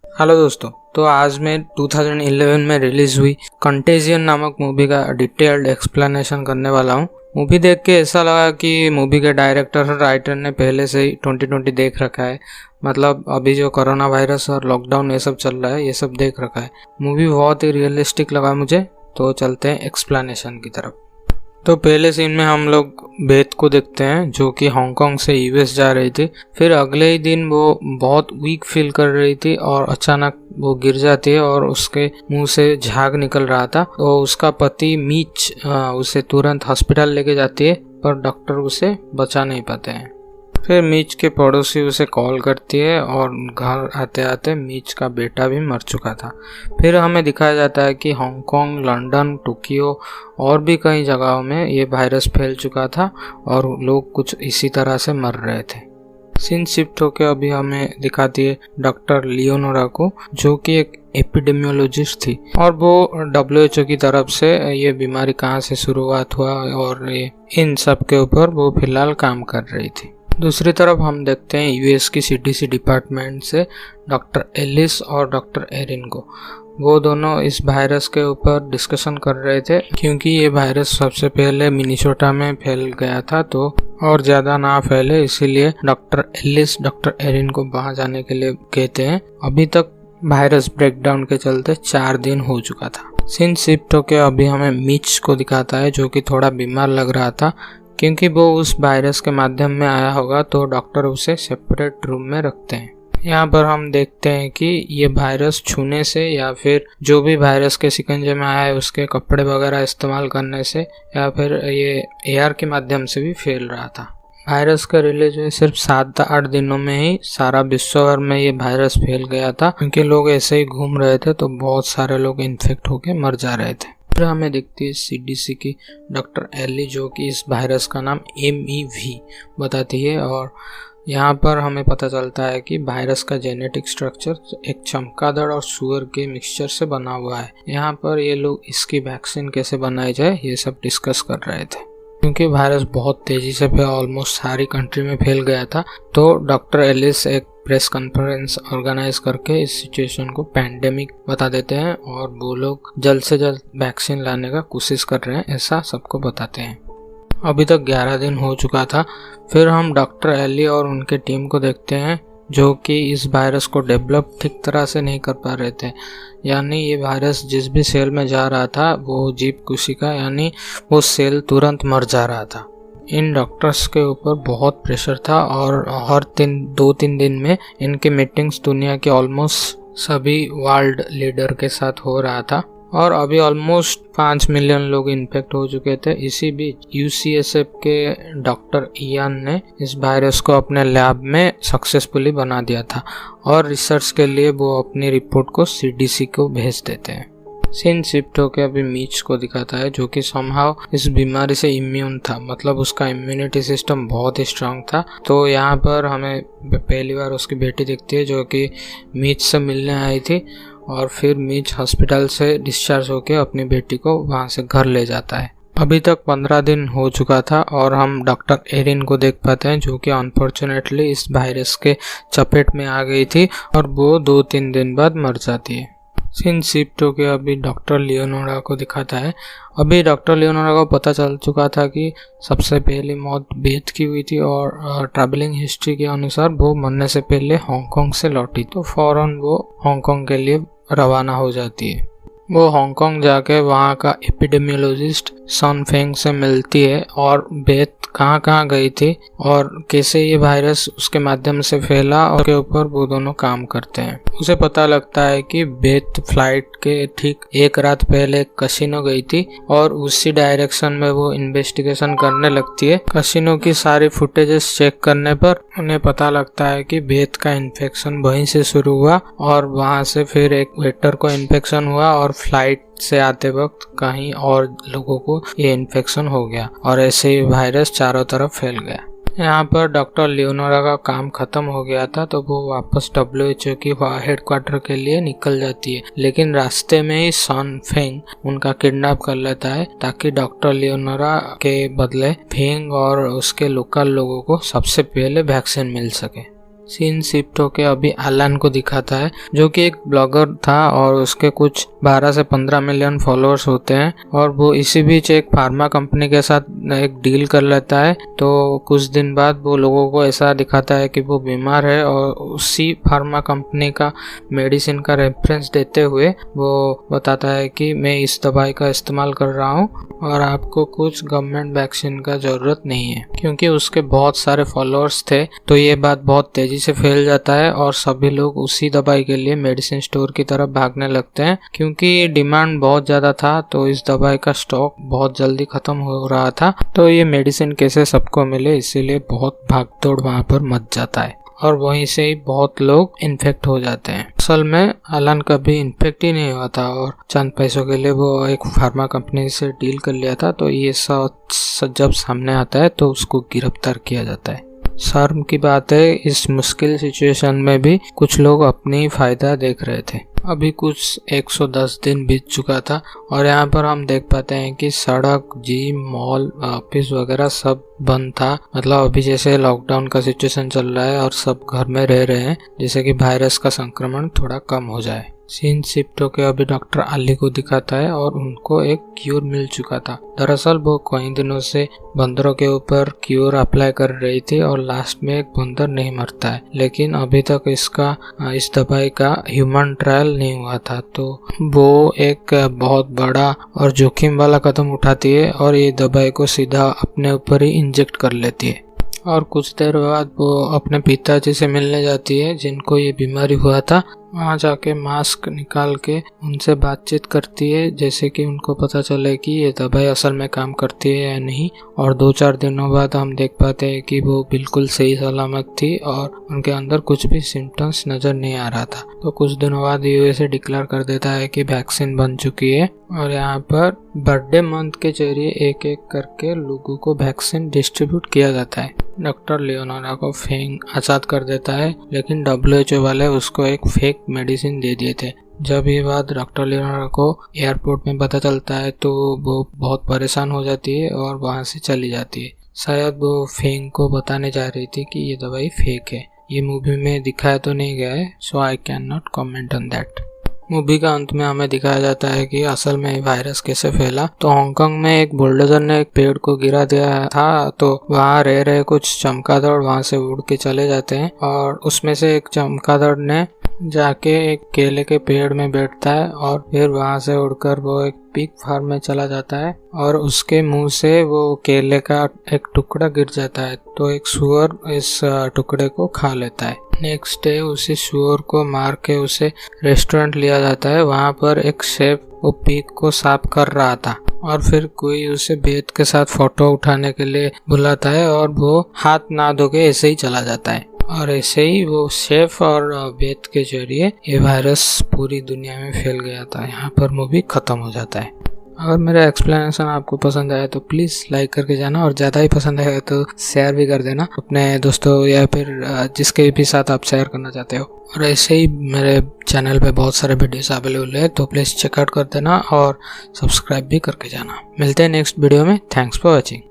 Hello दोस्तों। तो आज मैं 2011 में रिलीज हुई कंटेजियन नामक मूवी का डिटेल्ड एक्सप्लेनेशन करने वाला हूँ। मूवी देख के ऐसा लगा कि मूवी के डायरेक्टर और राइटर ने पहले से ही 2020 देख रखा है। मतलब अभी जो कोरोना वायरस और लॉकडाउन ये सब चल रहा है, ये सब देख रखा है। मूवी बहुत ही रियलिस्टिक लगा मुझे। तो चलते हैं एक्सप्लेनेशन की तरफ। तो पहले सीन में हम लोग बेथ को देखते हैं जो कि हांगकांग से यूएस जा रही थी। फिर अगले ही दिन वो बहुत वीक फील कर रही थी और अचानक वो गिर जाती है और उसके मुंह से झाग निकल रहा था। तो उसका पति मीच उसे तुरंत हॉस्पिटल लेके जाती है, पर डॉक्टर उसे बचा नहीं पाते हैं। फिर मीच के पड़ोसी उसे कॉल करती है और घर आते आते मीच का बेटा भी मर चुका था। फिर हमें दिखाया जाता है कि हांगकांग, लंदन, टोक्यो और भी कई जगहों में ये वायरस फैल चुका था और लोग कुछ इसी तरह से मर रहे थे। सीन शिफ्ट होकर अभी हमें दिखाती है डॉक्टर लियोनोरा को, जो कि एक एपिडेमियोलॉजिस्ट थी और वो WHO की तरफ से ये बीमारी कहाँ से शुरुआत हुआ और ये इन सब के ऊपर वो फिलहाल काम कर रही थी। दूसरी तरफ हम देखते हैं यूएस की CDC डिपार्टमेंट से डॉक्टर एलिस और डॉक्टर एरिन को। वो दोनों इस वायरस के ऊपर डिस्कशन कर रहे थे, क्योंकि ये वायरस सबसे पहले मिनीसोटा में फैल गया था तो और ज़्यादा ना फैले, इसीलिए डॉक्टर एलिस डॉक्टर एरिन को वहाँ जाने के लिए कहते हैं। अभी तक वायरस ब्रेकडाउन के चलते 4 दिन हो चुका था। सीन शिफ्ट होके अभी हमें मिच को दिखाता है जो कि थोड़ा बीमार लग रहा था, क्योंकि वो उस वायरस के माध्यम में आया होगा, तो डॉक्टर उसे सेपरेट रूम में रखते हैं। यहाँ पर हम देखते हैं कि ये वायरस छूने से या फिर जो भी वायरस के शिकंजे में आया है उसके कपड़े वगैरह इस्तेमाल करने से या फिर ये एयर के माध्यम से भी फैल रहा था। वायरस का रिलीज हुए सिर्फ 7-8 दिनों में ही सारा विश्व भर में ये वायरस फैल गया था, क्योंकि लोग ऐसे ही घूम रहे थे तो बहुत सारे लोग इन्फेक्ट होके मर जा रहे थे। फिर हमें दिखती है CDC की डॉक्टर एली, जो कि इस वायरस का नाम MEV बताती है और यहाँ पर हमें पता चलता है कि वायरस का जेनेटिक स्ट्रक्चर एक चमगादड़ और सुअर के मिक्सचर से बना हुआ है। यहाँ पर ये लोग इसकी वैक्सीन कैसे बनाई जाए ये सब डिस्कस कर रहे थे। क्योंकि वायरस बहुत तेजी से ऑलमोस्ट सारी कंट्री में फैल गया था, तो डॉक्टर एलिस एक प्रेस कॉन्फ्रेंस ऑर्गेनाइज करके इस सिचुएशन को पैंडेमिक बता देते हैं और वो लोग जल्द से जल्द वैक्सीन लाने का कोशिश कर रहे हैं, ऐसा सबको बताते हैं। अभी तक 11 दिन हो चुका था। फिर हम डॉक्टर एली और उनके टीम को देखते हैं जो कि इस वायरस को डेवलप ठीक तरह से नहीं कर पा रहे थे। यानी ये वायरस जिस भी सेल में जा रहा था वो जीव कोशिका यानी वो सेल तुरंत मर जा रहा था। इन डॉक्टर्स के ऊपर बहुत प्रेशर था और हर 2-3 दिन में इनके मीटिंग्स दुनिया के ऑलमोस्ट सभी वर्ल्ड लीडर के साथ हो रहा था और अभी ऑलमोस्ट 5 मिलियन लोग इन्फेक्ट हो चुके थे। इसी बीच UCSF के डॉक्टर इयान ने इस वायरस को अपने लैब में सक्सेसफुली बना दिया था और रिसर्च के लिए वो अपनी रिपोर्ट को CDC को भेज देते हैं। सीन शिफ्ट होकर अभी मीच को दिखाता है जो कि समहाउ इस बीमारी से इम्यून था, मतलब उसका इम्यूनिटी सिस्टम बहुत ही स्ट्रांग था। तो यहाँ पर हमें पहली बार उसकी बेटी दिखती है जो कि मीच से मिलने आई थी और फिर मीच हॉस्पिटल से डिस्चार्ज होकर अपनी बेटी को वहाँ से घर ले जाता है। अभी तक 15 दिन हो चुका था और हम डॉक्टर एरिन को देख पाते हैं जो कि अनफॉर्चुनेटली इस वायरस के चपेट में आ गई थी और वो 2-3 दिन बाद मर जाती है। सीन शिफ्ट होकर अभी डॉक्टर लियोनोरा को दिखाता है। अभी डॉक्टर लियोनोरा को पता चल चुका था कि सबसे पहली मौत बेथ की हुई थी और ट्रैवलिंग हिस्ट्री के अनुसार वो मरने से पहले हांगकांग से लौटी, तो फौरन वो हांगकांग के लिए रवाना हो जाती है। वो हांगकांग जाके वहाँ का एपिडेमियोलॉजिस्ट सन फेंग से मिलती है और बेथ कहाँ गई थी और कैसे ये वायरस उसके माध्यम से फैला और के ऊपर वो दोनों काम करते हैं। उसे पता लगता है कि बेथ फ्लाइट के ठीक 1 रात पहले कसिनो गई थी और उसी डायरेक्शन में वो इन्वेस्टिगेशन करने लगती है। कसिनो की सारी फुटेजेस चेक करने पर उन्हें पता लगता है कि बेथ का इन्फेक्शन वहीं से शुरू हुआ और वहाँ से फिर एक वेटर को इन्फेक्शन हुआ और फ्लाइट से आते वक्त कहीं और लोगों को ये इन्फेक्शन हो गया और ऐसे ही वायरस चारों तरफ फैल गया। यहाँ पर डॉक्टर लियोनोरा का काम खत्म हो गया था तो वो वापस WHO की हेडक्वार्टर के लिए निकल जाती है, लेकिन रास्ते में ही सन फेंग उनका किडनैप कर लेता है ताकि डॉक्टर लियोनोरा के बदले फेंग और उसके लोकल लोगों को सबसे पहले वैक्सीन मिल सके। सीन शिफ्ट होके अभी एलन को दिखाता है, जो कि एक ब्लॉगर था और उसके कुछ 12 से 15 मिलियन फॉलोअर्स होते हैं, और वो इसी बीच एक फार्मा कंपनी के साथ एक डील कर लेता है। तो कुछ दिन बाद वो लोगों को ऐसा दिखाता है कि वो बीमार है, और उसी फार्मा कंपनी का मेडिसिन का रेफरेंस देते हुए वो बताता है कि मैं इस दवाई का इस्तेमाल कर रहा हूँ और आपको कुछ गवर्नमेंट वैक्सीन का जरूरत नहीं है। क्योंकि उसके बहुत सारे फॉलोअर्स थे तो ये बात बहुत तेजी से फैल जाता है और सभी लोग उसी दवाई के लिए मेडिसिन स्टोर की तरफ भागने लगते हैं। क्योंकि डिमांड बहुत ज्यादा था तो इस दवाई का स्टॉक बहुत जल्दी खत्म हो रहा था, तो ये मेडिसिन कैसे सबको मिले, इसीलिए बहुत भागदौड़ वहां पर मच जाता है और वहीं से ही बहुत लोग इन्फेक्ट हो जाते हैं। असल में एलन कभी इन्फेक्ट ही नहीं हुआ था और चंद पैसों के लिए वो एक फार्मा कंपनी से डील कर लिया था। तो ये सब जब सामने आता है तो उसको गिरफ्तार किया जाता है। शर्म की बात है, इस मुश्किल सिचुएशन में भी कुछ लोग अपनी फायदा देख रहे थे। अभी कुछ 110 दिन बीत चुका था और यहाँ पर हम देख पाते हैं कि सड़क, जिम, मॉल, ऑफिस वगैरह सब बंद था। मतलब अभी जैसे लॉकडाउन का सिचुएशन चल रहा है और सब घर में रह रहे हैं, जिससे कि वायरस का संक्रमण थोड़ा कम हो जाए। सीन शिफ्ट होकर अभी डॉक्टर अली को दिखाता है और उनको एक क्यूर मिल चुका था। दरअसल वो कई दिनों से बंदरों के ऊपर क्यूर अप्लाई कर रही थी और लास्ट में एक बंदर नहीं मरता है, लेकिन अभी तक इस दवाई का ह्यूमन ट्रायल नहीं हुआ था। तो वो एक बहुत बड़ा और जोखिम वाला कदम उठाती है और ये दवाई को सीधा अपने ऊपर ही इंजेक्ट कर लेती है। और कुछ देर बाद वो अपने पिताजी से मिलने जाती है जिनको ये बीमारी हुआ था। वहाँ जाके मास्क निकाल के उनसे बातचीत करती है, जैसे कि उनको पता चले कि ये दवाई असल में काम करती है या नहीं। और 2-4 दिनों बाद हम देख पाते हैं कि वो बिल्कुल सही सलामत थी और उनके अंदर कुछ भी सिम्टम्स नजर नहीं आ रहा था। तो कुछ दिनों बाद यूएसए डिक्लेयर कर देता है कि वैक्सीन बन चुकी है और यहाँ पर बर्थडे मंथ के जरिए एक एक करके लोगों को वैक्सीन डिस्ट्रीब्यूट किया जाता है। डॉक्टर लियोनारा को फेंग आजाद कर देता है, लेकिन WHO वाले उसको एक फेक मेडिसिन दे दिए थे। जब ये बात डॉक्टर लियोनारा को एयरपोर्ट में पता चलता है तो वो बहुत परेशान हो जाती है और वहाँ से चली जाती है। शायद वो फेंग को बताने जा रही थी कि ये दवाई फेक है। ये मूवी में दिखाया तो नहीं गया है, so I can not comment on that. Movie का अंत में हमें दिखाया जाता है कि असल में वायरस कैसे फैला। तो हांगकांग में एक बुलडोजर ने एक पेड़ को गिरा दिया था, तो वहाँ रह रहे कुछ चमगादड़ वहाँ से उड़ के चले जाते हैं और उसमें से एक चमगादड़ ने जाके एक केले के पेड़ में बैठता है और फिर वहाँ से उड़कर वो एक पिग फार्म में चला जाता है और उसके मुंह से वो केले का एक टुकड़ा गिर जाता है। तो एक सूअर इस टुकड़े को खा लेता है। नेक्स्ट डे उसी सूअर को मार के उसे रेस्टोरेंट लिया जाता है। वहाँ पर एक शेफ वो पिग को साफ कर रहा था और फिर कोई उसे बेत के साथ फोटो उठाने के लिए बुलाता है और वो हाथ ना धो के ऐसे ही चला जाता है। और ऐसे ही वो शेफ और बेत के जरिए ये वायरस पूरी दुनिया में फैल गया था। यहाँ पर मूवी खत्म हो जाता है। अगर मेरा एक्सप्लेनेशन आपको पसंद आया तो प्लीज़ लाइक करके जाना और ज़्यादा ही पसंद आएगा तो शेयर भी कर देना अपने दोस्तों या फिर जिसके भी साथ आप शेयर करना चाहते हो। और ऐसे ही मेरे चैनल पे बहुत सारे वीडियोस अवेलेबल है, तो प्लीज़ चेकआउट कर देना और सब्सक्राइब भी करके जाना। मिलते हैं नेक्स्ट वीडियो में। Thanks for watching.